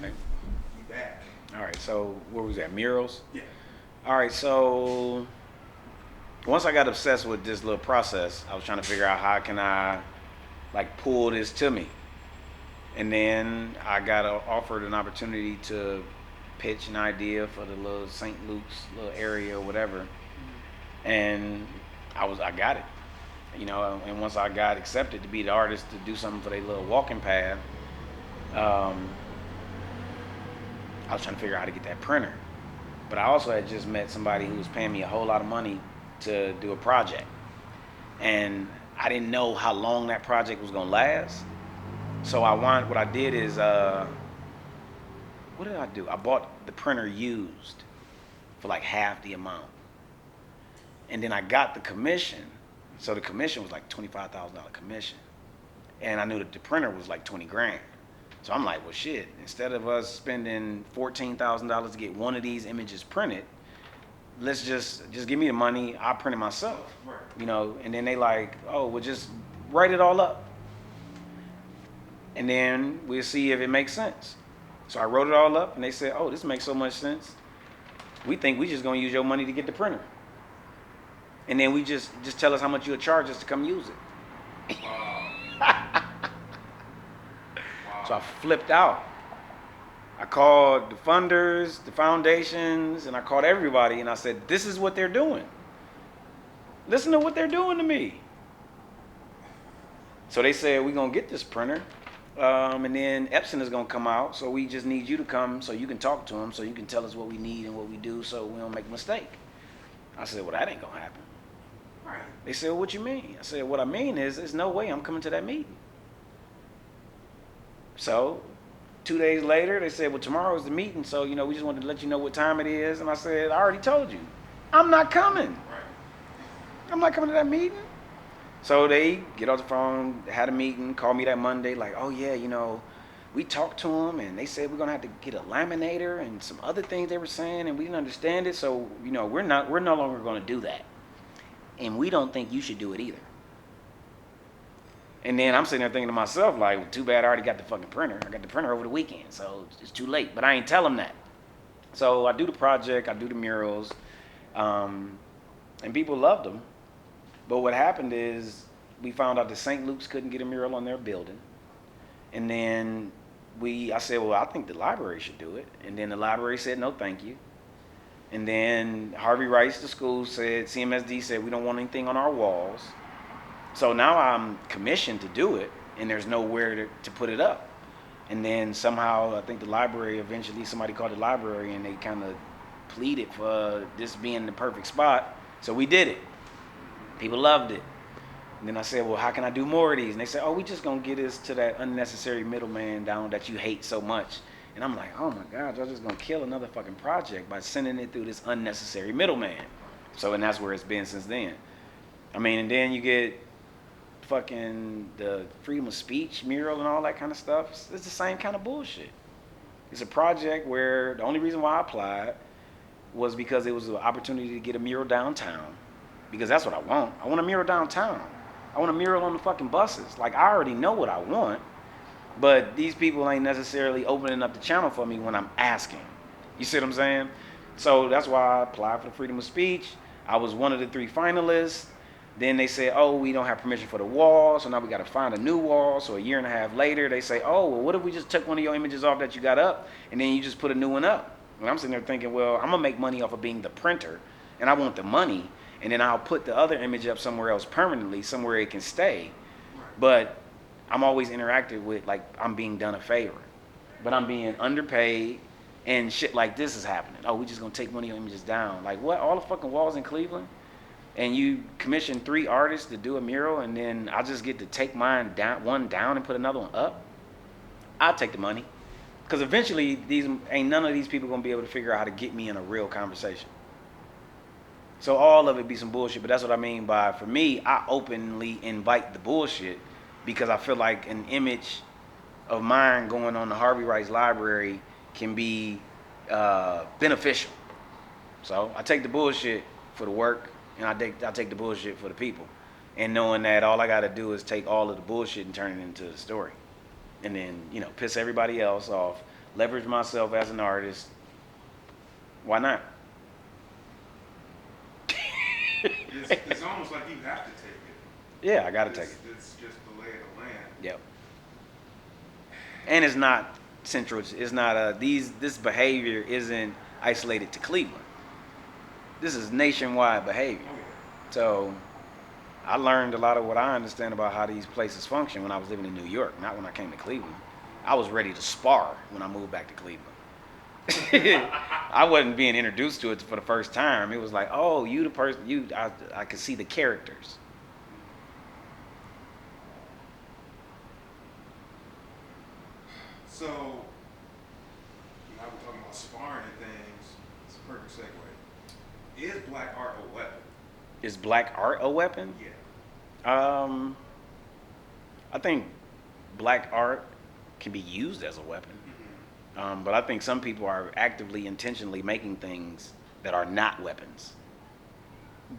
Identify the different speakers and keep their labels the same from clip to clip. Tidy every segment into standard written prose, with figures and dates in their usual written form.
Speaker 1: name?
Speaker 2: You back.
Speaker 1: All right, so where was that? Murals?
Speaker 2: Yeah.
Speaker 1: All right, so once I got obsessed with this little process, I was trying to figure out how can I like pull this to me. And then I got offered an opportunity to pitch an idea for the little St. Luke's little area or whatever. And I got it. And once I got accepted to be the artist to do something for their little walking path, um, I was trying to figure out how to get that printer. But I also had just met somebody who was paying me a whole lot of money to do a project. And I didn't know how long that project was gonna last. So what I did is, what did I do? I bought the printer used for like half the amount. And then I got the commission. So the commission was like $25,000 commission. And I knew that the printer was like 20 grand. So I'm like, well, shit, instead of us spending $14,000 to get one of these images printed, let's just give me the money, I'll print it myself.
Speaker 2: Right.
Speaker 1: And then they like, oh, well, just write it all up. And then we'll see if it makes sense. So I wrote it all up and they said, oh, this makes so much sense. We think we just gonna use your money to get the printer. And then we just tell us how much you'll charge us to come use it.
Speaker 2: Wow.
Speaker 1: So I flipped out. I called the funders, the foundations, and I called everybody and I said, this is what they're doing. Listen to what they're doing to me. So they said, we're going to get this printer. And then Epson is going to come out. So we just need you to come so you can talk to them, so you can tell us what we need and what we do so we don't make a mistake. I said, well, that ain't going to happen.
Speaker 2: Right.
Speaker 1: They said, well, what you mean? I said, what I mean is there's no way I'm coming to that meeting. So 2 days later, they said, well, tomorrow's the meeting, so, we just wanted to let you know what time it is. And I said, I already told you. I'm not coming.
Speaker 2: Right.
Speaker 1: I'm not coming to that meeting. So they get off the phone, had a meeting, called me that Monday, like, oh, yeah, we talked to them, and they said we're going to have to get a laminator and some other things they were saying, and we didn't understand it, so, we're no longer going to do that. And we don't think you should do it either. And then I'm sitting there thinking to myself, like, well, too bad I already got the fucking printer. I got the printer over the weekend, so it's too late. But I ain't tell them that. So I do the project, I do the murals, and people loved them. But what happened is we found out that St. Luke's couldn't get a mural on their building. And then I said, well, I think the library should do it. And then the library said, no, thank you. And then Harvey Rice, the school, said, CMSD said, we don't want anything on our walls. So now I'm commissioned to do it, and there's nowhere to put it up. And then somehow, I think the library, eventually somebody called the library, and they kind of pleaded for this being the perfect spot. So we did it. People loved it. And then I said, well, how can I do more of these? And they said, oh, we just going to get us to that unnecessary middleman down that you hate so much. And I'm like, oh my God, y'all just going to kill another fucking project by sending it through this unnecessary middleman. And that's where it's been since then. And then you get fucking the freedom of speech mural and all that kind of stuff. It's the same kind of bullshit. It's a project where the only reason why I applied was because it was an opportunity to get a mural downtown, because that's what I want. I want a mural downtown. I want a mural on the fucking buses. Like, I already know what I want, but these people ain't necessarily opening up the channel for me when I'm asking. You see what I'm saying? So that's why I applied for the freedom of speech. I was one of the 3 finalists. Then they said, oh, we don't have permission for the wall, so now we got to find a new wall. So a year and a half later, they say, oh, well, what if we just took one of your images off that you got up, and then you just put a new one up? And I'm sitting there thinking, well, I'm going to make money off of being the printer, and I want the money, and then I'll put the other image up somewhere else permanently, somewhere it can stay. But I'm always interactive with, like, I'm being done a favor. But I'm being underpaid, and shit like this is happening. Oh, we just going to take one of your images down. Like, what? All the fucking walls in Cleveland? And you commission 3 artists to do a mural, and then I just get to take one down and put another one up? I'll take the money. Because eventually, none of these people going to be able to figure out how to get me in a real conversation. So all of it be some bullshit, but that's what I mean by, for me, I openly invite the bullshit because I feel like an image of mine going on the Harvey Rice Library can be beneficial. So I take the bullshit for the work, and I take the bullshit for the people. And knowing that all I got to do is take all of the bullshit and turn it into a story. And then, piss everybody else off, leverage myself as an artist. Why not?
Speaker 2: It's almost like you have to take it.
Speaker 1: Yeah, I gotta take it.
Speaker 2: It's just the lay of the land.
Speaker 1: Yep. And it's not central. It's not this behavior isn't isolated to Cleveland. This is nationwide behavior.
Speaker 2: Oh, yeah.
Speaker 1: So I learned a lot of what I understand about how these places function when I was living in New York, not when I came to Cleveland. I was ready to spar when I moved back to Cleveland. I wasn't being introduced to it for the first time. It was like, oh, you the person. I could see the characters.
Speaker 2: So, now we're talking about sparring and things. It's a perfect segue. Is black art a weapon?
Speaker 1: Is black art a weapon?
Speaker 2: Yeah.
Speaker 1: I think black art can be used as a weapon. But I think some people are actively, intentionally making things that are not weapons.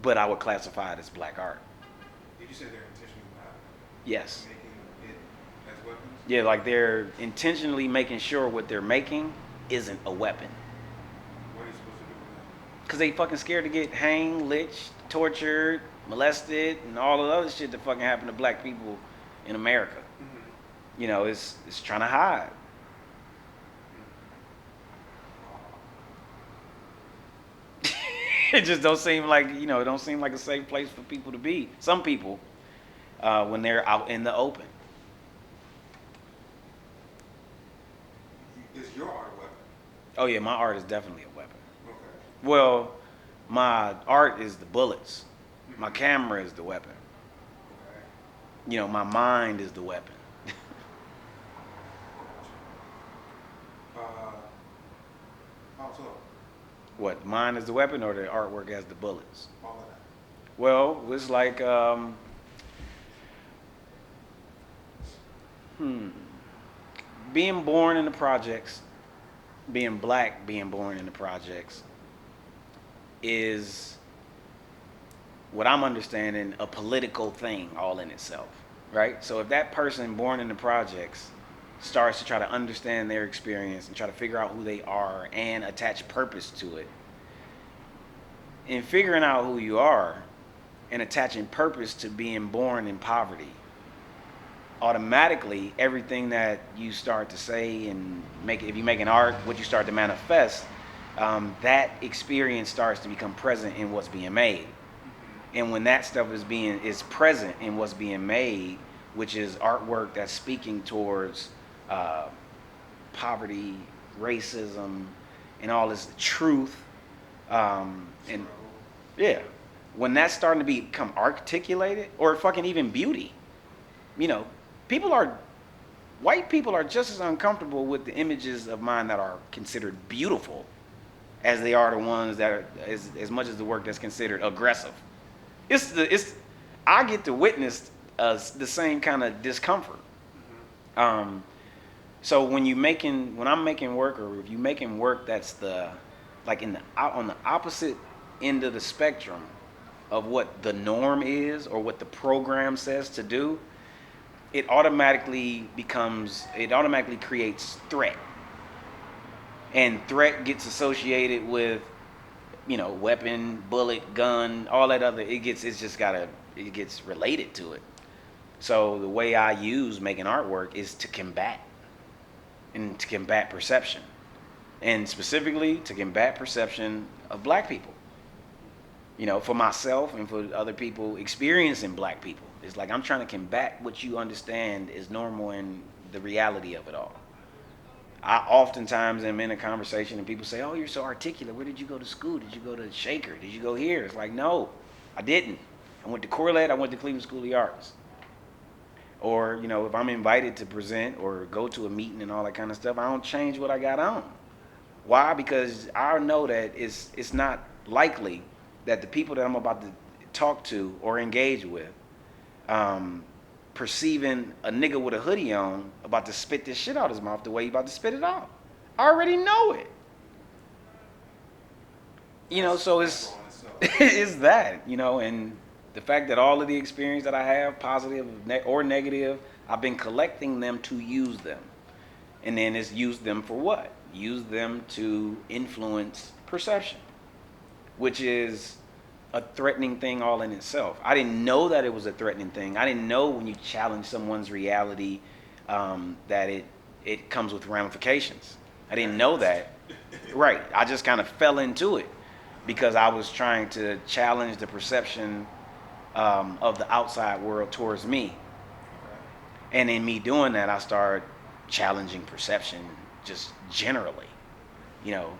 Speaker 1: But I would classify it as black art.
Speaker 2: Did you say they're intentionally not
Speaker 1: Yes.
Speaker 2: making it as weapons?
Speaker 1: Yeah, like they're intentionally making sure what they're making isn't a weapon.
Speaker 2: What are you supposed to do with that?
Speaker 1: Because they fucking scared to get hanged, lynched, tortured, molested, and all of the other shit that fucking happened to black people in America.
Speaker 2: Mm-hmm.
Speaker 1: You know, it's trying to hide. It just don't seem like, it don't seem like a safe place for people to be. Some people, when they're out in the open.
Speaker 2: Is your art a weapon?
Speaker 1: Oh yeah, my art is definitely a weapon.
Speaker 2: Okay.
Speaker 1: Well, my art is the bullets. My camera is the weapon.
Speaker 2: Okay.
Speaker 1: My mind is the weapon.
Speaker 2: How so?
Speaker 1: What, mine is the weapon or the artwork as the bullets?
Speaker 2: All of that.
Speaker 1: Well, it's like, being born in the projects, being black, being born in the projects is, what I'm understanding, a political thing all in itself, right? So if that person born in the projects starts to try to understand their experience and try to figure out who they are and attach purpose to it, in figuring out who you are and attaching purpose to being born in poverty, automatically everything that you start to say and make, if you make an art, what you start to manifest, that experience starts to become present in what's being made. And when that stuff is present in what's being made, which is artwork that's speaking towards poverty, racism, and all this truth, and yeah, when that's starting to become articulated, or fucking even beauty, white people are just as uncomfortable with the images of mine that are considered beautiful as they are the ones that are as much as the work that's considered aggressive. I get to witness the same kind of discomfort. So when I'm making work, or if you're making work that's on the opposite end of the spectrum of what the norm is or what the program says to do, it automatically creates threat. And threat gets associated with, weapon, bullet, gun, all that other, it gets related to it. So the way I use making artwork is to combat perception. And specifically to combat perception of black people. For myself and for other people experiencing black people. It's like I'm trying to combat what you understand is normal and the reality of it all. I oftentimes am in a conversation and people say, oh, you're so articulate. Where did you go to school? Did you go to Shaker? Did you go here? It's like, no, I didn't. I went to Corlett. I went to Cleveland School of the Arts. Or, if I'm invited to present or go to a meeting and all that kind of stuff, I don't change what I got on. Why? Because I know that it's not likely that the people that I'm about to talk to or engage with, perceiving a nigga with a hoodie on about to spit this shit out his mouth the way he about to spit it out. I already know it. So it's it's that, and the fact that all of the experience that I have, positive or negative, I've been collecting them to use them. And then it's use them for what? Use them to influence perception, which is a threatening thing all in itself. I didn't know that it was a threatening thing. I didn't know when you challenge someone's reality that it comes with ramifications. I didn't know that. Right. I just kind of fell into it because I was trying to challenge the perception of the outside world towards me. And in me doing that, I started challenging perception just generally, you know.